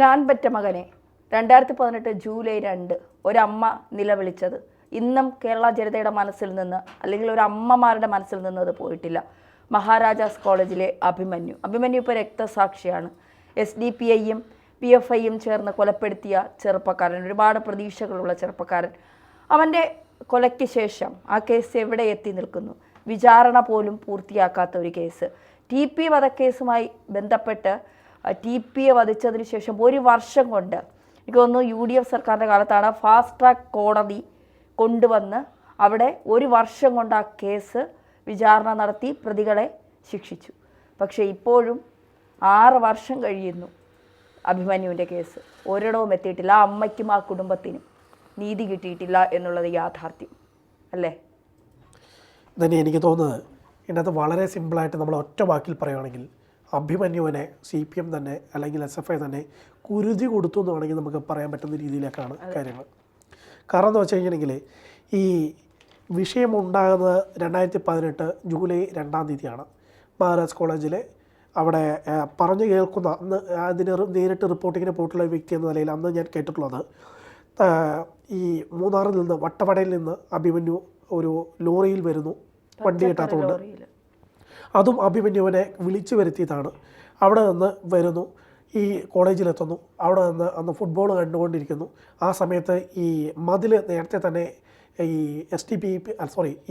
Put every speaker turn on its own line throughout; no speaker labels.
ഞാൻ പെറ്റ മകനെ 2018 ജൂലൈ 2 ഒരമ്മ നിലവിളിച്ചത് ഇന്നും കേരള ജനതയുടെ മനസ്സിൽ നിന്ന് അല്ലെങ്കിൽ ഒരു അമ്മമാരുടെ മനസ്സിൽ നിന്ന് അത് പോയിട്ടില്ല. മഹാരാജാസ് കോളേജിലെ അഭിമന്യു ഇപ്പോൾ രക്തസാക്ഷിയാണ്. SDPIയും PFIയും ചേർന്ന് കൊലപ്പെടുത്തിയ ചെറുപ്പക്കാരൻ, ഒരുപാട് പ്രതീക്ഷകളുള്ള ചെറുപ്പക്കാരൻ. അവൻ്റെ കൊലയ്ക്ക് ശേഷം ആ കേസ് എവിടെ എത്തി നിൽക്കുന്നു? വിചാരണ പോലും പൂർത്തിയാക്കാത്ത ഒരു കേസ്. TP വധക്കേസുമായി ബന്ധപ്പെട്ട് TPയെ വധിച്ചതിന് ശേഷം ഒരു വർഷം കൊണ്ട്, എനിക്ക് തോന്നുന്നു UDF സർക്കാരിൻ്റെ കാലത്താണ് ഫാസ്റ്റ് ട്രാക്ക് കോടതി കൊണ്ടുവന്ന് അവിടെ ഒരു വർഷം കൊണ്ട് ആ കേസ് വിചാരണ നടത്തി പ്രതികളെ ശിക്ഷിച്ചു. പക്ഷേ ഇപ്പോഴും 6 വർഷം കഴിയുന്നു അഭിമന്യുവിൻ്റെ കേസ് ഒരിടവും എത്തിയിട്ടില്ല. ആ അമ്മയ്ക്കും ആ കുടുംബത്തിനും നീതി കിട്ടിയിട്ടില്ല എന്നുള്ളത് യാഥാർത്ഥ്യം അല്ലേ?
തന്നെ എനിക്ക് തോന്നുന്നത് ഇതിനകത്ത് വളരെ സിമ്പിളായിട്ട് നമ്മൾ ഒറ്റ വാക്കിൽ പറയുകയാണെങ്കിൽ അഭിമന്യുവിനെ CPM തന്നെ അല്ലെങ്കിൽ SFI തന്നെ കുരുതി കൊടുത്തു എന്ന് വേണമെങ്കിൽ നമുക്ക് പറയാൻ പറ്റുന്ന രീതിയിലേക്കാണ് കാര്യങ്ങൾ. കാരണം എന്ന് വെച്ച് കഴിഞ്ഞിട്ടുണ്ടെങ്കിൽ ഈ വിഷയമുണ്ടാകുന്നത് 2018 ജൂലൈ 2 മഹാരാജ് കോളേജിലെ അവിടെ പറഞ്ഞു കേൾക്കുന്ന അന്ന് അതിന് നേരിട്ട് റിപ്പോർട്ടിങ്ങിന് പോയിട്ടുള്ള വ്യക്തി എന്ന നിലയിൽ അന്ന് ഞാൻ കേട്ടിട്ടുള്ളത്, ഈ മൂന്നാറിൽ നിന്ന് വട്ടവടയിൽ നിന്ന് അഭിമന്യു ഒരു ലോറിയിൽ വരുന്നു, വണ്ടി കിട്ടാത്തതുകൊണ്ട്. അതും അഭിമന്യുവിനെ വിളിച്ചു വരുത്തിയതാണ്. അവിടെ നിന്ന് വരുന്നു, ഈ കോളേജിലെത്തുന്നു. അവിടെ നിന്ന് അന്ന് ഫുട്ബോൾ കണ്ടുകൊണ്ടിരിക്കുന്നു. ആ സമയത്ത് ഈ മതിൽ നേരത്തെ തന്നെ ഈ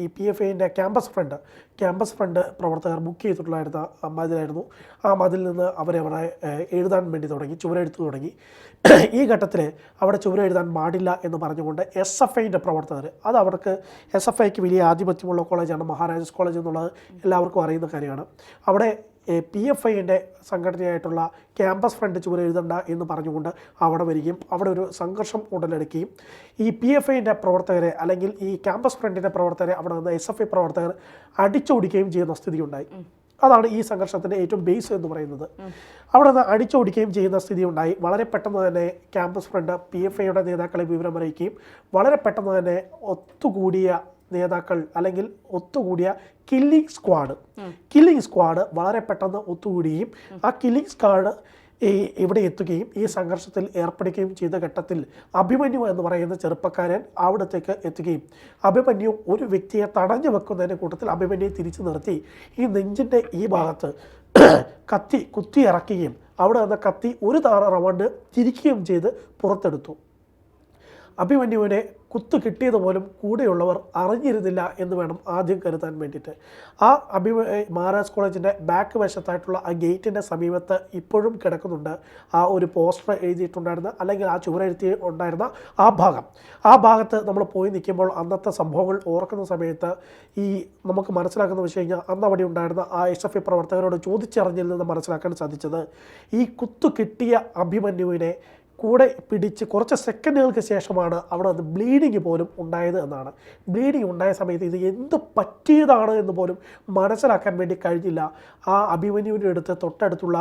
ഈ PFIൻ്റെ ക്യാമ്പസ് ഫ്രണ്ട് പ്രവർത്തകർ ബുക്ക് ചെയ്തിട്ടുള്ളായിരുന്ന മതിലായിരുന്നു. ആ മതിൽ നിന്ന് അവരെ എഴുതാൻ വേണ്ടി തുടങ്ങി, ചുവരെഴുത്ത് തുടങ്ങി. ഈ ഘട്ടത്തിൽ അവിടെ ചുവരെഴുതാൻ പാടില്ല എന്ന് പറഞ്ഞുകൊണ്ട് SFIൻ്റെ പ്രവർത്തകർ, അത് അവർക്ക് SFIക്ക് വലിയ ആധിപത്യമുള്ള കോളേജാണ് മഹാരാജാസ് കോളേജ് എന്നുള്ളത് എല്ലാവർക്കും അറിയുന്ന കാര്യമാണ്. അവിടെ PFIൻ്റെ സംഘടനയായിട്ടുള്ള ക്യാമ്പസ് ഫ്രണ്ട് ചുവരെഴുതണ്ട എന്ന് പറഞ്ഞുകൊണ്ട് അവിടെ വരികയും അവിടെ ഒരു സംഘർഷം ഉടലെടുക്കുകയും ഈ PFIൻ്റെ പ്രവർത്തകരെ അല്ലെങ്കിൽ ഈ ക്യാമ്പസ് ഫ്രണ്ടിൻ്റെ പ്രവർത്തകരെ അവിടെ നിന്ന് SFI പ്രവർത്തകർ അടിച്ചോടിക്കുകയും ചെയ്യുന്ന സ്ഥിതി ഉണ്ടായി. അതാണ് ഈ സംഘർഷത്തിൻ്റെ ഏറ്റവും ബേസ് എന്ന് പറയുന്നത്. അവിടെ നിന്ന് അടിച്ചോടിക്കുകയും ചെയ്യുന്ന സ്ഥിതി ഉണ്ടായി. വളരെ പെട്ടെന്ന് തന്നെ ക്യാമ്പസ് ഫ്രണ്ട് PFIയുടെ നേതാക്കളെ വിവരം അറിയിക്കുകയും വളരെ പെട്ടെന്ന് തന്നെ ഒത്തുകൂടിയ നേതാക്കൾ അല്ലെങ്കിൽ ഒത്തുകൂടിയ കില്ലിംഗ് സ്ക്വാഡ് വളരെ പെട്ടെന്ന് ഒത്തുകൂടുകയും ആ കില്ലിംഗ് സ്ക്വാഡ് ഇവിടെ എത്തുകയും ഈ സംഘർഷത്തിൽ ഏർപ്പെടുകയും ചെയ്ത ഘട്ടത്തിൽ അഭിമന്യു എന്ന് പറയുന്ന ചെറുപ്പക്കാരൻ അവിടത്തേക്ക് എത്തുകയും അഭിമന്യു ഒരു വ്യക്തിയെ തടഞ്ഞു വെക്കുന്നതിൻ്റെ കൂട്ടത്തിൽ അഭിമന്യുയെ തിരിച്ചു നിർത്തി ഈ നെഞ്ചിൻ്റെ ഈ ഭാഗത്ത് കത്തി കുത്തി ഇറക്കുകയും അവിടെ നിന്ന് കത്തി ഒരു റൗണ്ട് തിരിക്കുകയും ചെയ്ത് പുറത്തെടുത്തു. അഭിമന്യുവിനെ കുത്തു കിട്ടിയത് പോലും കൂടെയുള്ളവർ അറിഞ്ഞിരുന്നില്ല എന്ന് വേണം ആദ്യം കരുതാൻ വേണ്ടിയിട്ട്. ആ മഹാരാജ് കോളേജിൻ്റെ ബാക്ക് വശത്തായിട്ടുള്ള ആ ഗേറ്റിൻ്റെ സമീപത്ത് ഇപ്പോഴും കിടക്കുന്നുണ്ട് ആ ഒരു പോസ്റ്റർ എഴുതിയിട്ടുണ്ടായിരുന്ന അല്ലെങ്കിൽ ആ ചുവരെഴുത്തി ഉണ്ടായിരുന്ന ആ ഭാഗത്ത് നമ്മൾ പോയി നിൽക്കുമ്പോൾ അന്നത്തെ സംഭവങ്ങൾ ഓർക്കുന്ന സമയത്ത് ഈ നമുക്ക് മനസ്സിലാക്കുന്ന വിഷയം കഴിഞ്ഞാൽ അന്ന് അവിടെ ഉണ്ടായിരുന്ന ആ SFI പ്രവർത്തകരോട് ചോദിച്ചറിഞ്ഞിൽ നിന്ന് മനസ്സിലാക്കാൻ സാധിച്ചത് ഈ കുത്തു കിട്ടിയ അഭിമന്യുവിനെ കൂടെ പിടിച്ച് കുറച്ച് സെക്കൻഡുകൾക്ക് ശേഷമാണ് അവിടെ നിന്ന് ബ്ലീഡിങ് പോലും ഉണ്ടായത് എന്നാണ്. ബ്ലീഡിങ് ഉണ്ടായ സമയത്ത് ഇത് എന്ത് പറ്റിയതാണ് എന്ന് പോലും മനസ്സിലാക്കാൻ വേണ്ടി കഴിഞ്ഞില്ല. ആ അഭിമന്യുവിൻ്റെ തൊട്ടടുത്തുള്ള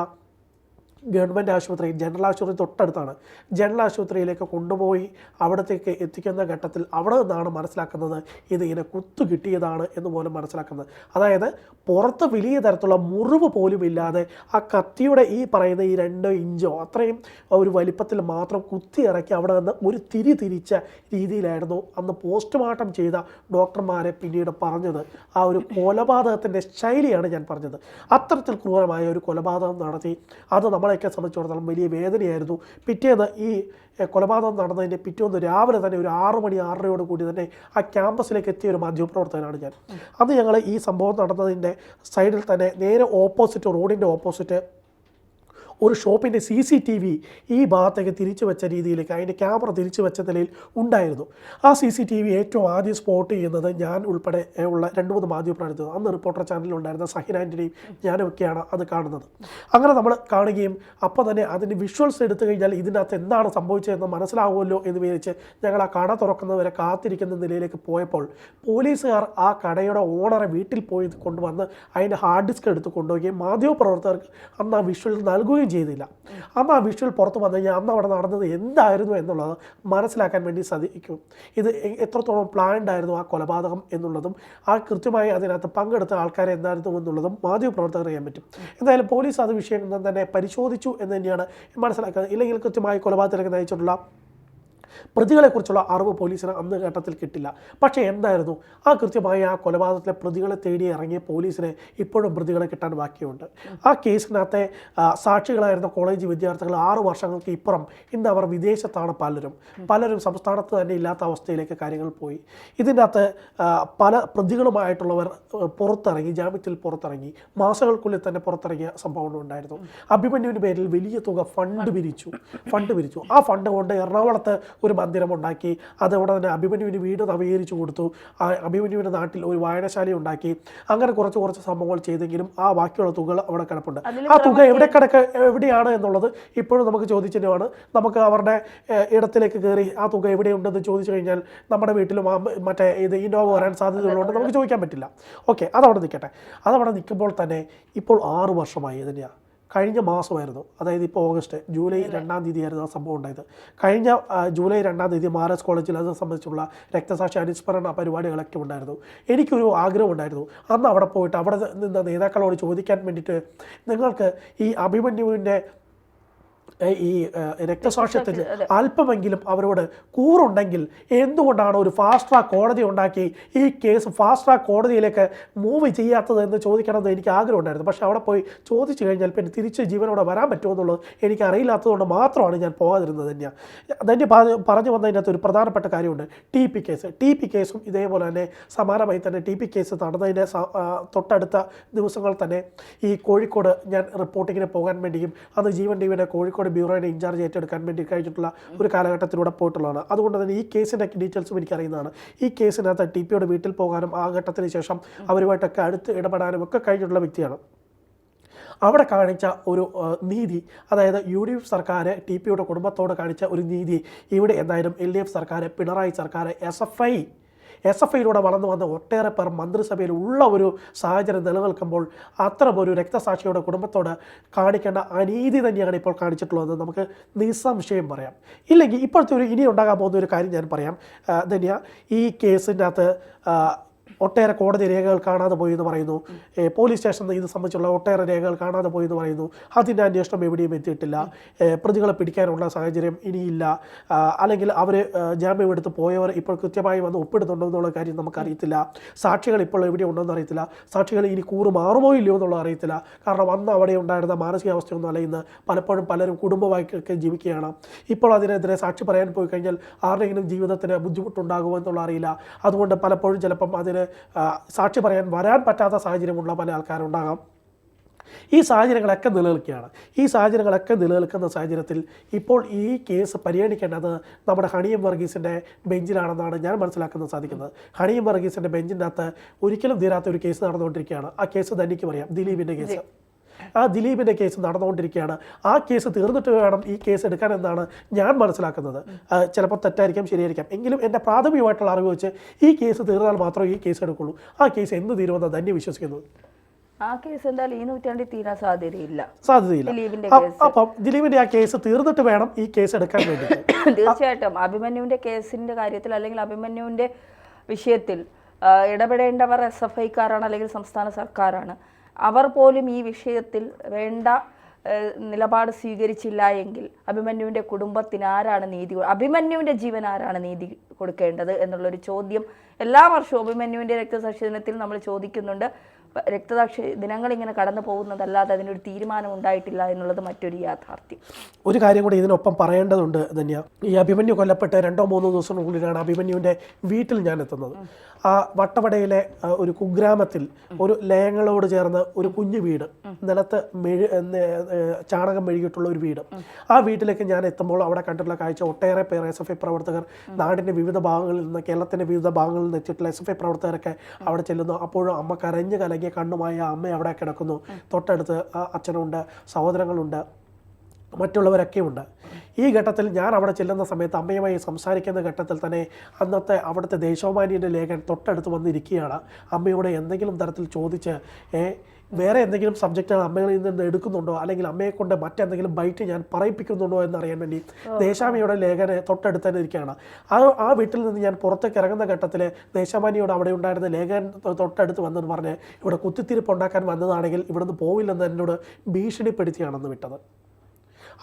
ഗവൺമെൻറ് ആശുപത്രി, ജനറൽ ആശുപത്രി തൊട്ടടുത്താണ്. ജനറൽ ആശുപത്രിയിലേക്ക് കൊണ്ടുപോയി അവിടത്തേക്ക് എത്തിക്കുന്ന ഘട്ടത്തിൽ അവിടെ നിന്നാണ് മനസ്സിലാക്കുന്നത് ഇതിങ്ങനെ കുത്തു കിട്ടിയതാണ് എന്ന് പോലും മനസ്സിലാക്കുന്നത്. അതായത് പുറത്ത് വലിയ തരത്തിലുള്ള മുറിവ് പോലും ഇല്ലാതെ ആ കത്തിയുടെ ഈ പറയുന്ന ഈ 2 ഇഞ്ചോ അത്രയും ഒരു വലിപ്പത്തിൽ മാത്രം കുത്തി ഇറക്കി അവിടെ നിന്ന് ഒരു തിരിച്ച രീതിയിലായിരുന്നു അന്ന് പോസ്റ്റ്മോർട്ടം ചെയ്ത ഡോക്ടർമാരെ പിന്നീട് പറഞ്ഞത്. ആ ഒരു കൊലപാതകത്തിൻ്റെ ശൈലിയാണ് ഞാൻ പറഞ്ഞത്. അത്തരത്തിൽ ക്രൂരമായ ഒരു കൊലപാതകം നടത്തി അത് നമ്മളെയൊക്കെ സംബന്ധിച്ചിടത്തോളം വലിയ വേദനയായിരുന്നു. പിറ്റേന്ന് ഈ കൊലപാതകം നടന്നതിൻ്റെ പിറ്റേന്ന് രാവിലെ തന്നെ ഒരു 6 മണി 6:30 കൂടി തന്നെ ആ ക്യാമ്പസിലേക്ക് എത്തിയ ഒരു മാധ്യമപ്രവർത്തകനാണ് ഞാൻ. അന്ന് ഞങ്ങൾ ഈ സംഭവം നടന്നതിൻ്റെ സൈഡിൽ തന്നെ നേരെ റോഡിൻ്റെ ഓപ്പോസിറ്റ് ഒരു ഷോപ്പിൻ്റെ CCTV ഈ ഭാഗത്തേക്ക് തിരിച്ചു വെച്ച രീതിയിലേക്ക് അതിൻ്റെ ക്യാമറ തിരിച്ചു വെച്ച നിലയിൽ ഉണ്ടായിരുന്നു. ആ CCTV ഏറ്റവും ആദ്യം സ്പോട്ട് ചെയ്യുന്നത് ഞാൻ ഉൾപ്പെടെ ഉള്ള 2-3 മാധ്യമപ്രവർത്തകർ, അന്ന് റിപ്പോർട്ടർ ചാനലിലുണ്ടായിരുന്ന സഹിൻ ആൻ്റണിയും ഞാനൊക്കെയാണ് അത് കാണുന്നത്. അങ്ങനെ നമ്മൾ കാണുകയും അപ്പോൾ തന്നെ അതിൻ്റെ വിഷ്വൽസ് എടുത്തു കഴിഞ്ഞാൽ ഇതിനകത്ത് എന്താണ് സംഭവിച്ചതെന്ന് മനസ്സിലാവുമല്ലോ എന്ന് വിചാരിച്ച് ഞങ്ങൾ ആ കട തുറക്കുന്നവരെ കാത്തിരിക്കുന്ന നിലയിലേക്ക് പോയപ്പോൾ പോലീസുകാർ ആ കടയുടെ ഓണറെ വീട്ടിൽ പോയി കൊണ്ടുവന്ന് അതിൻ്റെ ഹാർഡ് ഡിസ്ക് എടുത്ത് കൊണ്ടുപോവുകയും മാധ്യമപ്രവർത്തകർക്ക് അന്ന് ആ വിഷ്വൽ നൽകുകയും ചെയ്തില്ല. അന്ന് ആ വിഷ്വൽ പുറത്ത് വന്നു കഴിഞ്ഞാൽ അന്ന് അവിടെ നടന്നത് എന്തായിരുന്നു എന്നുള്ളത് മനസ്സിലാക്കാൻ വേണ്ടി സാധിക്കും. ഇത് എത്രത്തോളം പ്ലാൻഡ് ആയിരുന്നു ആ കൊലപാതകം എന്നുള്ളതും ആ കൃത്യമായി അതിനകത്ത് പങ്കെടുത്ത ആൾക്കാരെ എന്തായിരുന്നു എന്നുള്ളതും മാധ്യമപ്രവർത്തകർ അറിയാൻ പറ്റും. എന്തായാലും പോലീസ് അത് വിഷയം തന്നെ പരിശോധിച്ചു എന്ന് തന്നെയാണ് മനസ്സിലാക്കുന്നത്. ഇല്ലെങ്കിൽ കൃത്യമായി കൊലപാതകത്തിലേക്ക് നയിച്ചിട്ടുള്ള പ്രതികളെക്കുറിച്ചുള്ള അറിവ് പോലീസിന് അന്ന് ഘട്ടത്തിൽ കിട്ടില്ല. പക്ഷേ എന്തായിരുന്നു ആ കൃത്യമായി ആ കൊലപാതകത്തിലെ പ്രതികളെ തേടി ഇറങ്ങിയ പോലീസിനെ ഇപ്പോഴും പ്രതികളെ കിട്ടാൻ ബാക്കിയുണ്ട്. ആ കേസിനകത്തെ സാക്ഷികളായിരുന്ന കോളേജ് വിദ്യാർത്ഥികൾ 6 വർഷങ്ങൾക്ക് ഇപ്പുറം ഇന്ന് അവർ വിദേശത്താണ്. പലരും സംസ്ഥാനത്ത് തന്നെ ഇല്ലാത്ത അവസ്ഥയിലേക്ക് കാര്യങ്ങൾ പോയി. ഇതിൻ്റെ അകത്ത് പല പ്രതികളുമായിട്ടുള്ളവർ പുറത്തിറങ്ങി, ജാമ്യത്തിൽ പുറത്തിറങ്ങി, മാസങ്ങൾക്കുള്ളിൽ തന്നെ പുറത്തിറങ്ങിയ സംഭവങ്ങൾ ഉണ്ടായിരുന്നു. അഭിമന്യുവിൻ്റെ പേരിൽ വലിയ തുക ഫണ്ട് പിരിച്ചു. ആ ഫണ്ട് കൊണ്ട് എറണാകുളത്ത് ഒരു മന്ദിരം ഉണ്ടാക്കി, അതോടെ തന്നെ അഭിമന്യുവിന് വീട് നവീകരിച്ചു കൊടുത്തു. അഭിമന്യുവിൻ്റെ നാട്ടിൽ ഒരു വായനശാല ഉണ്ടാക്കി. അങ്ങനെ കുറച്ച് സംഭവങ്ങൾ ചെയ്തെങ്കിലും ആ ബാക്കിയുള്ള തുകകൾ അവിടെ കിടപ്പുണ്ട്. ആ തുക എവിടെയാണ് എന്നുള്ളത് ഇപ്പോഴും നമുക്ക് ചോദിച്ചതാണ്. നമുക്ക് അവരുടെ ഇടത്തിലേക്ക് കയറി ആ തുക എവിടെയുണ്ടെന്ന് ചോദിച്ചു കഴിഞ്ഞാൽ നമ്മുടെ വീട്ടിലും മറ്റേ ഇന്നോവ വരാൻ സാധ്യതയുള്ളതുകൊണ്ട് നമുക്ക് ചോദിക്കാൻ പറ്റില്ല. ഓക്കെ, അതവിടെ നിൽക്കട്ടെ. അതവിടെ നിൽക്കുമ്പോൾ തന്നെ ഇപ്പോൾ 6 വർഷമായി. തന്നെയാണ് കഴിഞ്ഞ മാസമായിരുന്നു, അതായത് ഇപ്പോൾ ജൂലൈ 2-ാം തീയതിയായിരുന്നു ആ സംഭവം ഉണ്ടായത്. കഴിഞ്ഞ ജൂലൈ 2-ാം തീയതി മാരാസ് കോളേജിൽ അത് സംബന്ധിച്ചുള്ള രക്തസാക്ഷി അനുസ്മരണ പരിപാടികളൊക്കെ ഉണ്ടായിരുന്നു. എനിക്കൊരു ആഗ്രഹം ഉണ്ടായിരുന്നു അന്ന് അവിടെ പോയിട്ട് അവിടെ നിന്ന് നേതാക്കളോട് ചോദിക്കാൻ വേണ്ടിയിട്ട്, നിങ്ങൾക്ക് ഈ അഭിമന്യുവിൻ്റെ ഈ രക്തസാക്ഷ്യത്തിൽ അല്പമെങ്കിലും അവരോട് കൂറുണ്ടെങ്കിൽ എന്തുകൊണ്ടാണ് ഒരു ഫാസ്റ്റ് ട്രാക്ക് കോടതി ഉണ്ടാക്കി ഈ കേസ് ഫാസ്റ്റ് ട്രാക്ക് കോടതിയിലേക്ക് മൂവ് ചെയ്യാത്തത് എന്ന് ചോദിക്കണമെന്ന് എനിക്ക് ആഗ്രഹം ഉണ്ടായിരുന്നു. പക്ഷേ അവിടെ പോയി ചോദിച്ചു കഴിഞ്ഞാൽ പിന്നെ തിരിച്ച് ജീവനോടെ വരാൻ പറ്റുമോ എന്നുള്ളത് എനിക്ക് അറിയില്ലാത്തതുകൊണ്ട് മാത്രമാണ് ഞാൻ പോകാതിരുന്നത്. തന്നെ പറഞ്ഞു വന്നതിനകത്ത് ഒരു പ്രധാനപ്പെട്ട കാര്യമുണ്ട്. ടി പി കേസും ഇതേപോലെ തന്നെ സമാനമായി തന്നെ ടി പി കേസ് നടന്നതിൻ്റെ തൊട്ടടുത്ത ദിവസങ്ങൾ തന്നെ ഈ കോഴിക്കോട് ഞാൻ റിപ്പോർട്ടിങ്ങിന് പോകാൻ വേണ്ടിയും അന്ന് ജീവൻ ടിവിയുടെ കോഴിക്കോട് ബ്യൂറോയുടെ ഇൻചാർജ് ഏറ്റെടുക്കാൻ വേണ്ടി കഴിഞ്ഞിട്ടുള്ള ഒരു കാലഘട്ടത്തിലൂടെ പോയിട്ടുള്ളതാണ്. അതുകൊണ്ട് തന്നെ ഈ കേസിൻ്റെ ഡീറ്റെയിൽസും എനിക്കറിയുന്നതാണ്. ഈ കേസിനകത്ത് ടി പിയുടെ വീട്ടിൽ പോകാനും ആ ഘട്ടത്തിന് ശേഷം അവരുമായിട്ടൊക്കെ അടുത്ത് ഇടപെടാനും ഒക്കെ കഴിഞ്ഞിട്ടുള്ള വ്യക്തിയാണ്. അവിടെ കാണിച്ച ഒരു നീതി, അതായത് UDF സർക്കാർ ടി പിയുടെ കുടുംബത്തോട് കാണിച്ച ഒരു നീതി ഇവിടെ എന്തായാലും LDF സർക്കാർ, പിണറായി സർക്കാർ, SFIയിലൂടെ വളർന്നു വന്ന ഒട്ടേറെ പേർ മന്ത്രിസഭയിൽ ഉള്ള ഒരു സാഹചര്യം നിലനിൽക്കുമ്പോൾ അത്തരം ഒരു രക്തസാക്ഷിയുടെ കുടുംബത്തോട് കാണിക്കേണ്ട അനീതി തന്നെയാണ് ഇപ്പോൾ കാണിച്ചിട്ടുള്ളതെന്ന് നമുക്ക് നിസ്സംശയം പറയാം. ഇല്ലെങ്കിൽ ഇപ്പോഴത്തെ ഇനി ഉണ്ടാകാൻ പോകുന്ന ഒരു കാര്യം ഞാൻ പറയാം. ധന്യ, ഈ കേസിൻ്റെ അകത്ത് ഒട്ടേറെ കോടതി രേഖകൾ കാണാതെ പോയി എന്ന് പറയുന്നു. പോലീസ് സ്റ്റേഷനിൽ ഇത് സംബന്ധിച്ചുള്ള ഒട്ടേറെ രേഖകൾ കാണാതെ പോയി എന്ന് പറയുന്നു. അതിൻ്റെ അന്വേഷണം എവിടെയും എത്തിയിട്ടില്ല. പ്രതികളെ പിടിക്കാനുള്ള സാഹചര്യം ഇനിയില്ല. അല്ലെങ്കിൽ അവർ ജാമ്യം എടുത്ത് പോയവർ ഇപ്പോൾ കൃത്യമായി വന്ന് ഒപ്പിടുന്നുണ്ടോ എന്നുള്ള കാര്യം നമുക്കറിയത്തില്ല. സാക്ഷികൾ ഇപ്പോൾ എവിടെ ഉണ്ടെന്ന് അറിയത്തില്ല. സാക്ഷികൾ ഇനി കൂറ് മാറുമോ ഇല്ലയോ എന്നുള്ളത് അറിയത്തില്ല. കാരണം അന്ന് അവിടെ ഉണ്ടായിരുന്ന മാനസികാവസ്ഥയൊന്നും അല്ല ഇന്ന്. പലപ്പോഴും പലരും കുടുംബമായിട്ടൊക്കെ ജീവിക്കുകയാണ്. ഇപ്പോൾ അതിനെതിരെ സാക്ഷി പറയാൻ പോയി കഴിഞ്ഞാൽ ആരുടെയെങ്കിലും ജീവിതത്തിന് ബുദ്ധിമുട്ടുണ്ടാകുമോ എന്നുള്ള അറിയില്ല. അതുകൊണ്ട് പലപ്പോഴും ചിലപ്പം അതിന് സാക്ഷി പറയാൻ വരാൻ പറ്റാത്ത സാഹചര്യമുള്ള പല ആൾക്കാരുണ്ടാകാം. ഈ സാഹചര്യങ്ങളൊക്കെ നിലനിൽക്കുന്ന സാഹചര്യത്തിൽ ഇപ്പോൾ ഈ കേസ് പരിഗണിക്കേണ്ടത് നമ്മുടെ ഹണിയം വർഗീസിൻ്റെ ബെഞ്ചിലാണെന്നാണ് ഞാൻ മനസ്സിലാക്കുന്നത് സാധിക്കുന്നത്. ഹണിയം വർഗീസിൻ്റെ ബെഞ്ചിൻ്റെ അകത്ത് ഒരിക്കലും തീരാത്ത ഒരു കേസ് നടന്നുകൊണ്ടിരിക്കുകയാണ്. ആ കേസ് തനിക്ക് പറയാം, ദിലീപിൻ്റെ കേസ്. ആ ദിലീപിൻ്റെ കേസ് നടന്നുകൊണ്ടിരിക്കുകയാണ്. ആ കേസ് തീർന്നിട്ട് വേണം ഈ കേസ് എടുക്കാനെന്നാണ് ഞാൻ മനസ്സിലാക്കുന്നത്. ചിലപ്പോൾ തെറ്റായിരിക്കാം, ശരിയായിരിക്കാം. എങ്കിലും എൻ്റെ പ്രാഥമികമായിട്ടുള്ള അറിവ് വെച്ച് ഈ കേസ് തീർന്നാൽ മാത്രമേ ഈ കേസ് എടുക്കുള്ളൂ. ആ കേസ് എന്ന് തീരുമെന്ന് തന്നെ വിശ്വസിക്കുന്നു.
ആ കേസ് എന്തായാലും ഈ നൂറ്റാണ്ടിൽ തീരാൻ സാധ്യതയില്ല.
അപ്പം ദിലീപിൻ്റെ ആ കേസ് തീർന്നിട്ട് വേണം ഈ കേസ് എടുക്കാൻ വേണ്ടി.
തീർച്ചയായിട്ടും അഭിമന്യുവിൻ്റെ കേസിൻ്റെ കാര്യത്തിൽ അല്ലെങ്കിൽ അഭിമന്യുവിൻ്റെ വിഷയത്തിൽ ഇടപെടേണ്ടവർ SFIക്കാരാണ് അല്ലെങ്കിൽ സംസ്ഥാന സർക്കാരാണ്. അവർ പോലും ഈ വിഷയത്തിൽ വേണ്ട നിലപാട് സ്വീകരിച്ചില്ല എങ്കിൽ അഭിമന്യുവിൻ്റെ കുടുംബത്തിന് ആരാണ് നീതി, അഭിമന്യുവിൻ്റെ ജീവൻ ആരാണ് നീതി കൊടുക്കേണ്ടത് എന്നുള്ളൊരു ചോദ്യം എല്ലാ വർഷവും അഭിമന്യുവിൻ്റെ രക്തസാക്ഷി ദിനത്തിൽ നമ്മൾ ചോദിക്കുന്നുണ്ട്. രക്തസാക്ഷി ദിനങ്ങൾ ഇങ്ങനെ കടന്നു പോകുന്നതല്ലാതെ അതിനൊരു തീരുമാനം ഉണ്ടായിട്ടില്ല എന്നുള്ളത് മറ്റൊരു യാഥാർത്ഥ്യം.
ഒരു കാര്യം കൂടി ഇതിനൊപ്പം പറയേണ്ടതുണ്ട് തന്നെയാണ്. ഈ അഭിമന്യു കൊല്ലപ്പെട്ട് 2-3 ദിവസത്തിനുള്ളിലാണ് അഭിമന്യുവിൻ്റെ വീട്ടിൽ ഞാൻ എത്തുന്നത്. ആ വട്ടവടയിലെ ഒരു കുഗ്രാമത്തിൽ ഒരു ലയങ്ങളോട് ചേർന്ന് ഒരു കുഞ്ഞു വീട്, നിലത്ത് ചാണകം മെഴുകിയിട്ടുള്ള ഒരു വീട്. ആ വീട്ടിലേക്ക് ഞാൻ എത്തുമ്പോൾ അവിടെ കണ്ടിട്ടുള്ള കാഴ്ച, ഒട്ടേറെ പേർ SFI പ്രവർത്തകർ, നാടിൻ്റെ വിവിധ ഭാഗങ്ങളിൽ നിന്ന്, കേരളത്തിൻ്റെ വിവിധ ഭാഗങ്ങളിൽ നിന്ന് എത്തിയിട്ടുള്ള SFI പ്രവർത്തകരൊക്കെ അവിടെ ചെല്ലുന്നു. അപ്പോഴും അമ്മ കരഞ്ഞ് കലങ്ങിയ കണ്ണുമായ അമ്മ അവിടെ കിടക്കുന്നു. തൊട്ടടുത്ത് അച്ഛനുണ്ട്, സഹോദരങ്ങളുണ്ട്, മറ്റുള്ളവരൊക്കെ ഉണ്ട്. ഈ ഘട്ടത്തിൽ ഞാൻ അവിടെ ചെല്ലുന്ന സമയത്ത് അമ്മയുമായി സംസാരിക്കുന്ന ഘട്ടത്തിൽ തന്നെ അന്നത്തെ അവിടുത്തെ ദേശാഭിമാനിയുടെ ലേഖൻ തൊട്ടടുത്ത് വന്നിരിക്കുകയാണ്. അമ്മയോട് എന്തെങ്കിലും തരത്തിൽ ചോദിച്ച് വേറെ എന്തെങ്കിലും സബ്ജക്റ്റ് അമ്മയിൽ നിന്ന് എടുക്കുന്നുണ്ടോ, അല്ലെങ്കിൽ അമ്മയെ കൊണ്ട് മറ്റെന്തെങ്കിലും ബൈറ്റ് ഞാൻ പറയിപ്പിക്കുന്നുണ്ടോ എന്നറിയാൻ വേണ്ടി ദേശാഭിമാനിയുടെ ലേഖനെ തൊട്ടടുത്ത് തന്നെ ഇരിക്കുകയാണ്. ആ വീട്ടിൽ നിന്ന് ഞാൻ പുറത്തേക്ക് ഇറങ്ങുന്ന ഘട്ടത്തിൽ ദേശാഭിമാനിയോട് അവിടെ ഉണ്ടായിരുന്ന ലേഖൻ തൊട്ടടുത്ത് വന്നെന്ന് പറഞ്ഞ് ഇവിടെ കുത്തിത്തിരിപ്പ് ഉണ്ടാക്കാൻ വന്നതാണെങ്കിൽ ഇവിടുന്ന് പോവില്ലെന്ന് എന്നോട് ഭീഷണിപ്പെടുത്തിയാണെന്ന് വിട്ടത്.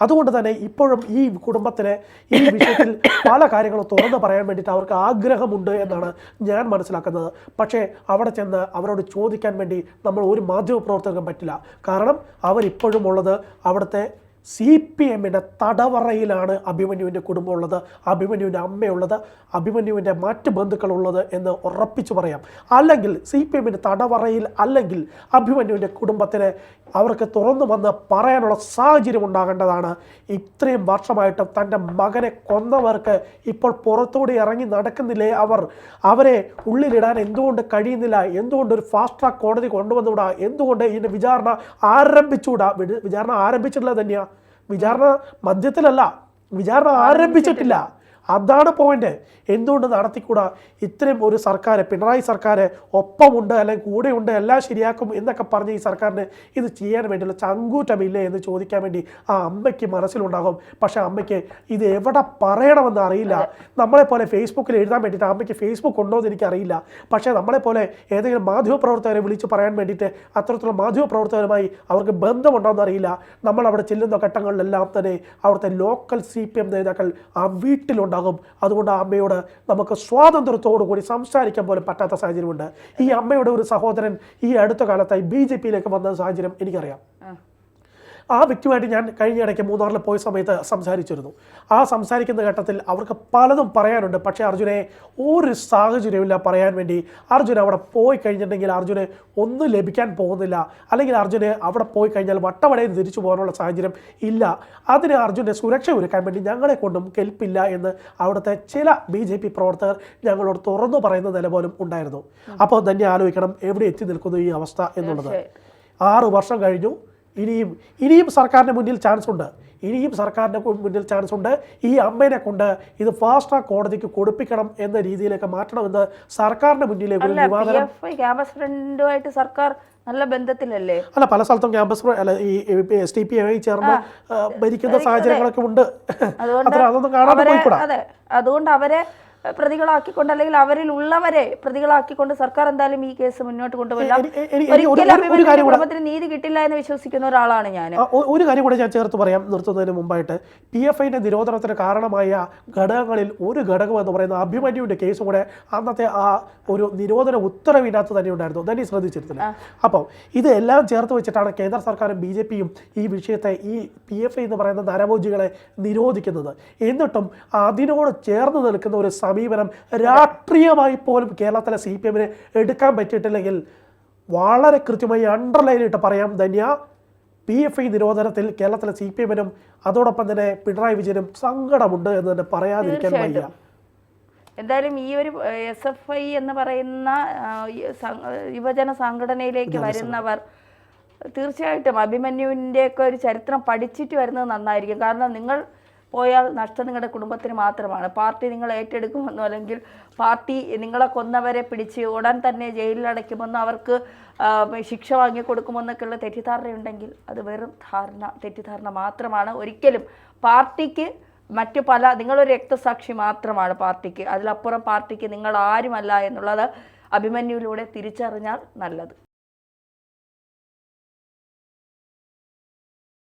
അതുകൊണ്ട് തന്നെ ഇപ്പോഴും ഈ കുടുംബത്തിന് ഈ വിഷയത്തിൽ പല കാര്യങ്ങളും തുറന്നു പറയാൻ വേണ്ടിയിട്ട് അവർക്ക് ആഗ്രഹമുണ്ട് എന്നാണ് ഞാൻ മനസ്സിലാക്കുന്നത്. പക്ഷേ അവിടെ ചെന്ന് അവരോട് ചോദിക്കാൻ വേണ്ടി നമ്മൾ ഒരു മാധ്യമപ്രവർത്തകർക്കും പറ്റില്ല. കാരണം അവരിപ്പോഴും ഉള്ളത് അവിടുത്തെ CPM തടവറയിലാണ് അഭിമന്യുവിൻ്റെ കുടുംബമുള്ളത്, അഭിമന്യുവിൻ്റെ അമ്മയുള്ളത്, അഭിമന്യുവിൻ്റെ മറ്റ് ബന്ധുക്കളുള്ളത് എന്ന് ഉറപ്പിച്ചു പറയാം. അല്ലെങ്കിൽ CPM തടവറയിൽ അല്ലെങ്കിൽ അഭിമന്യുവിൻ്റെ കുടുംബത്തിന് അവർക്ക് തുറന്നു വന്ന് പറയാനുള്ള സാഹചര്യം ഉണ്ടാകേണ്ടതാണ്. ഇത്രയും വർഷമായിട്ടും തൻ്റെ മകനെ കൊന്നവർക്ക് ഇപ്പോൾ പുറത്തോടെ ഇറങ്ങി നടക്കുന്നില്ലേ? അവരെ ഉള്ളിലിടാൻ എന്തുകൊണ്ട് കഴിയുന്നില്ല? എന്തുകൊണ്ട് ഒരു ഫാസ്റ്റ് ട്രാക്ക് കോടതി കൊണ്ടുവന്നുകൂടാ? എന്തുകൊണ്ട് ഇതിൻ്റെ വിചാരണ ആരംഭിച്ചുകൂടാ? വിചാരണ ആരംഭിച്ചിട്ടില്ല തന്നെയാ, വിചാരണ മധ്യത്തിലല്ല, വിചാരണ ആരംഭിച്ചിട്ടില്ല. അതാണ് പോയിന്റ്. എന്തുകൊണ്ട് നടത്തിക്കൂടാ? ഇത്രയും ഒരു സർക്കാർ, പിണറായി സർക്കാർ ഒപ്പമുണ്ട് അല്ലെങ്കിൽ കൂടെയുണ്ട്, എല്ലാം ശരിയാക്കും എന്നൊക്കെ പറഞ്ഞ് ഈ സർക്കാരിന് ഇത് ചെയ്യാൻ വേണ്ടിയുള്ള ചങ്കൂറ്റമില്ലേ എന്ന് ചോദിക്കാൻ വേണ്ടി ആ അമ്മയ്ക്ക് മനസ്സിലുണ്ടാകും. പക്ഷേ അമ്മയ്ക്ക് ഇത് എവിടെ പറയണമെന്ന് അറിയില്ല. നമ്മളെപ്പോലെ ഫേസ്ബുക്കിൽ എഴുതാൻ വേണ്ടിയിട്ട് അമ്മയ്ക്ക് ഫേസ്ബുക്ക് ഉണ്ടോ എന്ന് എനിക്കറിയില്ല. പക്ഷേ നമ്മളെപ്പോലെ ഏതെങ്കിലും മാധ്യമപ്രവർത്തകരെ വിളിച്ച് പറയാൻ വേണ്ടിയിട്ട് അത്തരത്തിലുള്ള മാധ്യമപ്രവർത്തകരുമായി അവർക്ക് ബന്ധമുണ്ടോയെന്ന് അറിയില്ല. നമ്മൾ അവിടെ ചെല്ലുന്ന ഘട്ടങ്ങളിലെല്ലാം തന്നെ അവിടുത്തെ ലോക്കൽ CPM നേതാക്കൾ ആ വീട്ടിലുണ്ടാകും. അതുകൊണ്ട് ആ അമ്മയോട് നമുക്ക് സ്വാതന്ത്ര്യത്തോടു കൂടി സംസാരിക്കാൻ പോലും പറ്റാത്ത സാഹചര്യമുണ്ട്. ഈ അമ്മയുടെ ഒരു സഹോദരൻ ഈ അടുത്ത കാലത്തായി BJP-യിലേക്ക് വന്ന സാഹചര്യം എനിക്കറിയാം. ആ വ്യക്തിയുമായിട്ട് ഞാൻ കഴിഞ്ഞ ഇടയ്ക്ക് മൂന്നാറിൽ പോയ സമയത്ത് സംസാരിച്ചിരുന്നു. ആ സംസാരിക്കുന്ന ഘട്ടത്തിൽ അവർക്ക് പലതും പറയാനുണ്ട്. പക്ഷേ അർജുനെ ഒരു സാഹചര്യമില്ല പറയാൻ വേണ്ടി. അർജുൻ അവിടെ പോയി കഴിഞ്ഞിട്ടുണ്ടെങ്കിൽ അർജുന് ഒന്നും ലഭിക്കാൻ പോകുന്നില്ല, അല്ലെങ്കിൽ അർജുന് അവിടെ പോയി കഴിഞ്ഞാൽ വട്ടവടയിൽ തിരിച്ചു പോകാനുള്ള സാഹചര്യം ഇല്ല. അതിന് അർജുൻ്റെ സുരക്ഷ ഒരുക്കാൻ വേണ്ടി ഞങ്ങളെ കൊണ്ടും കെൽപ്പില്ല എന്ന് അവിടുത്തെ ചില BJP പ്രവർത്തകർ ഞങ്ങളോട് തുറന്നു പറയുന്ന നില പോലും ഉണ്ടായിരുന്നു. അപ്പോൾ തന്നെ ആലോചിക്കണം എവിടെ എത്തി നിൽക്കുന്നു ഈ അവസ്ഥ എന്നുള്ളത്. 6 വർഷം കഴിഞ്ഞു. ഇനിയും സർക്കാരിൻ്റെ മുന്നിൽ ചാൻസ് ഉണ്ട്. ഈ അമ്മേനെ കൊണ്ട് ഇത് ഫാസ്റ്റ് ട്രാക്ക് കോടതിക്ക് കൊടുപ്പിക്കണം എന്ന രീതിയിലേക്ക് മാറ്റണമെന്ന് സർക്കാരിന്റെ മുന്നിലേക്ക് ഒരു നിവാദനം.
ക്യാമ്പസ് ഫ്രണ്ടുമായിട്ട് സർക്കാർ നല്ല ബന്ധത്തിലല്ലേ?
അല്ല, പല സ്ഥലത്തും ക്യാമ്പസ് ഈ STPI ചേർന്ന് ഭരിക്കുന്ന സാഹചര്യങ്ങളൊക്കെ ഉണ്ട്. അതൊന്നും കാണാതെ പോയിക്കൂടാ.
അതെ, അതുകൊണ്ട് അവരെ പ്രതികളാക്കിക്കൊണ്ട് അല്ലെങ്കിൽ അവരിൽ ഉള്ളവരെ പ്രതികളാക്കിക്കൊണ്ട് സർക്കാർ എന്തായാലും ഈ കേസ് മുന്നോട്ട് കൊണ്ടുപോയില്ല. കുടുംബത്തിന് നീതി കിട്ടില്ല എന്ന് വിശ്വസിക്കുന്ന ഒരാളാണ് ഞാൻ.
ഒരു കാര്യം കൂടെ ഞാൻ ചേർത്ത് പറയാം നിർത്തുന്നതിന് മുമ്പായിട്ട്. PFIന്റെ നിരോധനത്തിന് കാരണമായ ഘടകങ്ങളിൽ ഒരു ഘടകം എന്ന് പറയുന്ന അഭിമന്യുവിന്റെ കേസും കൂടെ അന്നത്തെ ആ ഒരു നിരോധന ഉത്തരവിനകത്ത് തന്നെ ഉണ്ടായിരുന്നു. തന്നെ ശ്രദ്ധിച്ചിരുന്നില്ല. അപ്പോൾ ഇത് എല്ലാം ചേർത്ത് വെച്ചിട്ടാണ് കേന്ദ്ര സർക്കാരും BJP-യും ഈ വിഷയത്തെ, ഈ PFI എന്ന് പറയുന്ന നരഭോജികളെ നിരോധിക്കുന്നത്. എന്നിട്ടും അതിനോട് ചേർന്ന് നിൽക്കുന്ന ഒരു സമീപനം രാഷ്ട്രീയമായി പോലും കേരളത്തിലെ CPM-ന് എടുക്കാൻ പറ്റിയിട്ടില്ലെങ്കിൽ വളരെ കൃത്യമായി അണ്ടർലൈനിട്ട് പറയാം ധന്യ, PFI നിരോധനത്തിൽ കേരളത്തിലെ CPM-നും അതോടൊപ്പം തന്നെ പിണറായി വിജയനും സങ്കടമുണ്ട് എന്ന് തന്നെ പറയാതിരിക്കാൻ വയ്യ.
എന്തായാലും ഈ ഒരു SFI എന്ന് പറയുന്ന യുവജന സംഘടനയിലേക്ക് വരുന്നവർ തീർച്ചയായിട്ടും അഭിമന്യുവിൻ്റെയൊക്കെ ഒരു ചരിത്രം പഠിച്ചിട്ട് വരുന്നത് നന്നായിരിക്കും. കാരണം നിങ്ങൾ പോയാൽ നഷ്ടം നിങ്ങളുടെ കുടുംബത്തിന് മാത്രമാണ്. പാർട്ടി നിങ്ങൾ ഏറ്റെടുക്കുമെന്നോ അല്ലെങ്കിൽ പാർട്ടി നിങ്ങളെ കൊന്നവരെ പിടിച്ച് ഉടൻ തന്നെ ജയിലിൽ അടയ്ക്കുമെന്നോ അവർക്ക് ശിക്ഷ വാങ്ങിക്കൊടുക്കുമെന്നൊക്കെയുള്ള തെറ്റിദ്ധാരണയുണ്ടെങ്കിൽ അത് വെറും തെറ്റിദ്ധാരണ മാത്രമാണ്. ഒരിക്കലും പാർട്ടിക്ക് മറ്റു നിങ്ങളൊരു രക്തസാക്ഷി മാത്രമാണ് പാർട്ടിക്ക്. അതിലപ്പുറം പാർട്ടിക്ക് നിങ്ങൾ ആരുമല്ല എന്നുള്ളത് അഭിമന്യുവിലൂടെ തിരിച്ചറിഞ്ഞാൽ നല്ലത്.